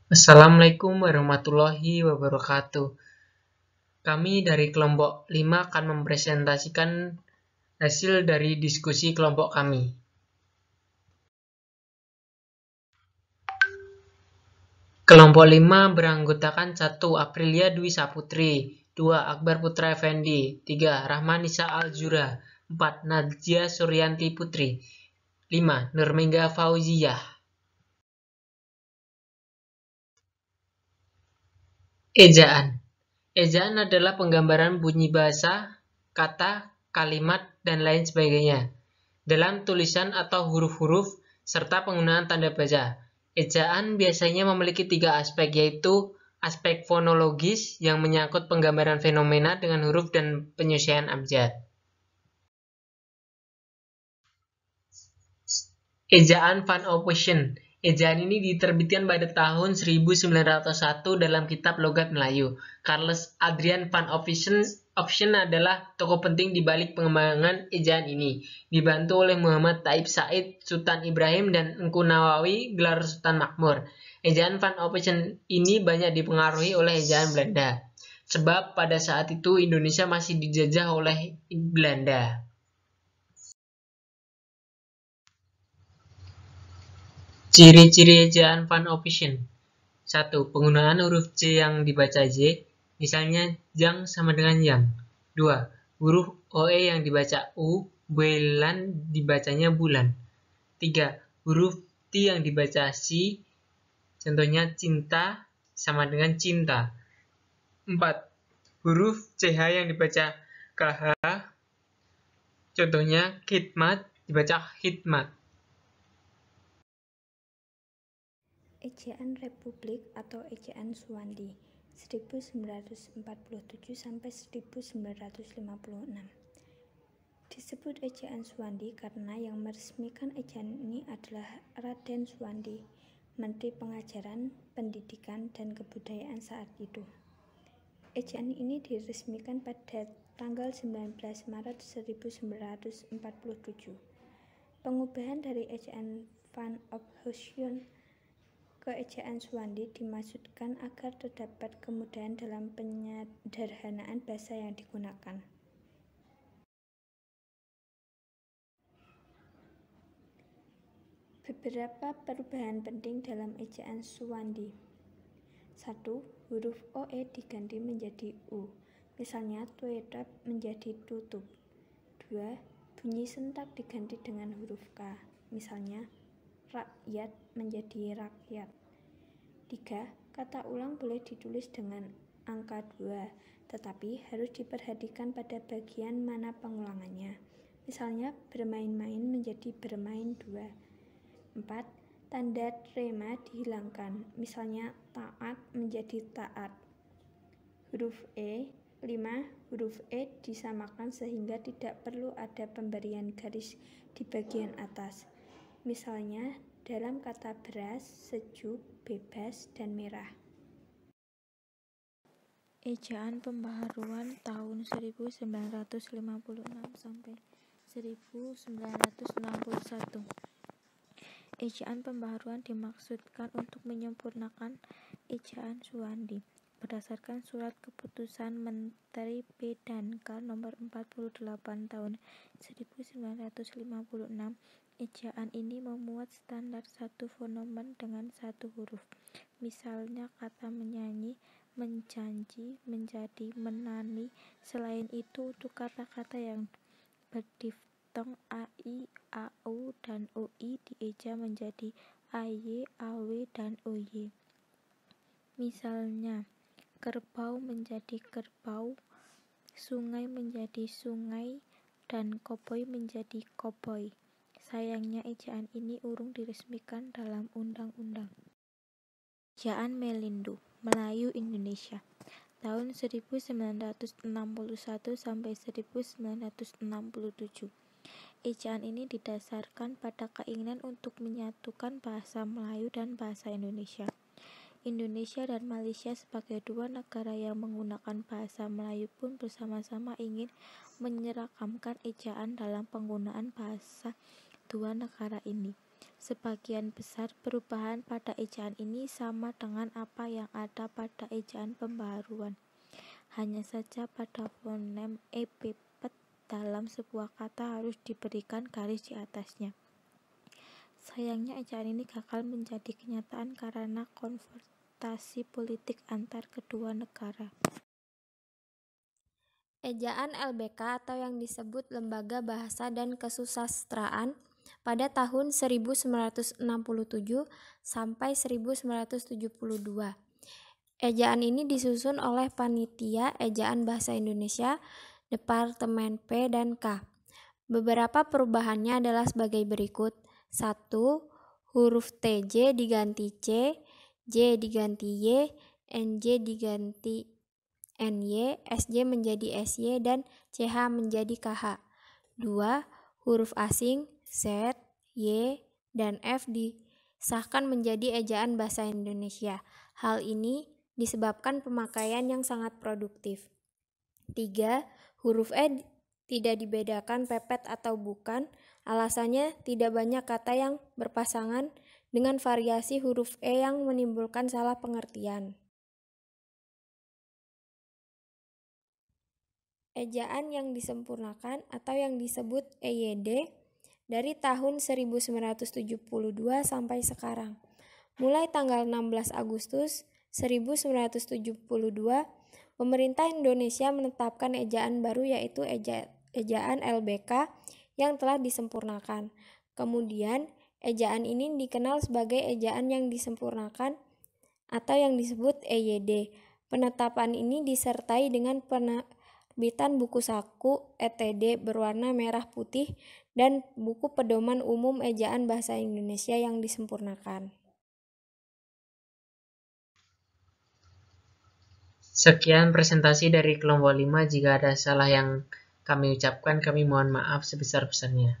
Assalamualaikum warahmatullahi wabarakatuh. Kami dari kelompok 5 akan mempresentasikan hasil dari diskusi kelompok kami. Kelompok 5 beranggotakan 1. Aprilia Dwi Saputri, 2. Akbar Putra Effendi, 3. Rahman Nisa Al-Zura, 4. Najia Suryanti Putri, 5. Nurmengga Fauziyah. Ejaan. Ejaan adalah penggambaran bunyi bahasa, kata, kalimat, dan lain sebagainya dalam tulisan atau huruf-huruf, serta penggunaan tanda baca. Ejaan biasanya memiliki 3 aspek, yaitu aspek fonologis yang menyangkut penggambaran fenomena dengan huruf dan penyusunan abjad. Ejaan Van Ophuijsen. Ejaan ini diterbitkan pada tahun 1901 dalam kitab Logat Melayu. Charles Adrian Van Ophuijsen adalah tokoh penting di balik pengembangan ejaan ini, dibantu oleh Muhammad Taib Said, Sultan Ibrahim, dan Engku Nawawi gelar Sultan Makmur. Ejaan Van Ophuijsen ini banyak dipengaruhi oleh ejaan Belanda, sebab pada saat itu Indonesia masih dijajah oleh Belanda. Ciri-ciri ejaan Van Ophuijsen. 1. Penggunaan huruf C yang dibaca J, misalnya jang sama dengan yang. 2. Huruf OE yang dibaca U, bulan dibacanya bulan. 3. Huruf T yang dibaca Si, contohnya cinta sama dengan cinta. 4. Huruf CH yang dibaca KH, contohnya khidmat dibaca khidmat. Ejaan Republik atau Ejaan Suwandi 1947 sampai 1956. Disebut Ejaan Suwandi karena yang meresmikan ejaan ini adalah Raden Suwandi, Menteri Pengajaran, Pendidikan, dan Kebudayaan saat itu. Ejaan ini diresmikan pada tanggal 19 Maret 1947. Pengubahan dari Ejaan Van Ophuijsen ke Ejaan Suwandi dimaksudkan agar terdapat kemudahan dalam penyederhanaan bahasa yang digunakan. Beberapa perubahan penting dalam Ejaan Suwandi. 1. Huruf OE diganti menjadi U, misalnya toilet menjadi tutup. 2. Bunyi sentak diganti dengan huruf K, misalnya rakyat menjadi rakyat. 3. Kata ulang boleh ditulis dengan angka 2, tetapi harus diperhatikan pada bagian mana pengulangannya. Misalnya bermain-main menjadi bermain 2. 4. Tanda trema dihilangkan, misalnya taat menjadi taat. Huruf E. 5. Huruf E disamakan sehingga tidak perlu ada pemberian garis di bagian atas. Misalnya dalam kata beras, sejuk, bebas, dan merah. Ejaan Pembaharuan tahun 1956 sampai 1961. Ejaan pembaharuan dimaksudkan untuk menyempurnakan Ejaan Suwandi. Berdasarkan Surat Keputusan Menteri P dan K nomor 48 tahun 1956, ejaan ini memuat standar satu fonemen dengan satu huruf. Misalnya kata menyanyi, menjanji, menjadi, menani. Selain itu, untuk kata-kata yang berdiftong AI, AU, dan OI dieja menjadi AY, AW, dan OY. Misalnya, kerbau menjadi kerbau, sungai menjadi sungai, dan koboi menjadi koboi. Sayangnya ejaan ini urung diresmikan dalam undang-undang. Ejaan Melindo, Melayu Indonesia, tahun 1961 sampai 1967. Ejaan ini didasarkan pada keinginan untuk menyatukan bahasa Melayu dan bahasa Indonesia. Indonesia dan Malaysia sebagai dua negara yang menggunakan bahasa Melayu pun bersama-sama ingin menyeragamkan ejaan dalam penggunaan bahasa dua negara ini. Sebagian besar perubahan pada ejaan ini sama dengan apa yang ada pada ejaan pembaharuan. Hanya saja pada fonem epipet dalam sebuah kata harus diberikan garis di atasnya. Sayangnya ejaan ini gagal menjadi kenyataan karena konfrontasi politik antar kedua negara. Ejaan LBK atau yang disebut Lembaga Bahasa dan Kesusastraan pada tahun 1967 sampai 1972. Ejaan ini disusun oleh Panitia Ejaan Bahasa Indonesia, Departemen P dan K. Beberapa perubahannya adalah sebagai berikut. 1. Huruf TJ diganti C, J diganti Y, NJ diganti NY, SJ menjadi SY, dan CH menjadi KH. 2. Huruf asing Z, Y, dan F disahkan menjadi ejaan bahasa Indonesia. Hal ini disebabkan pemakaian yang sangat produktif. 3. Huruf E tidak dibedakan pepet atau bukan. Alasannya tidak banyak kata yang berpasangan dengan variasi huruf E yang menimbulkan salah pengertian. Ejaan yang disempurnakan atau yang disebut EYD dari tahun 1972 sampai sekarang. Mulai tanggal 16 Agustus 1972, pemerintah Indonesia menetapkan ejaan baru yaitu ejaan LBK yang telah disempurnakan. Kemudian, ejaan ini dikenal sebagai ejaan yang disempurnakan atau yang disebut EYD. Penetapan ini disertai dengan penerbitan buku saku ETD berwarna merah putih dan buku pedoman umum ejaan bahasa Indonesia yang disempurnakan. Sekian presentasi dari kelompok 5. Jika ada salah yang kami ucapkan, kami mohon maaf sebesar-besarnya.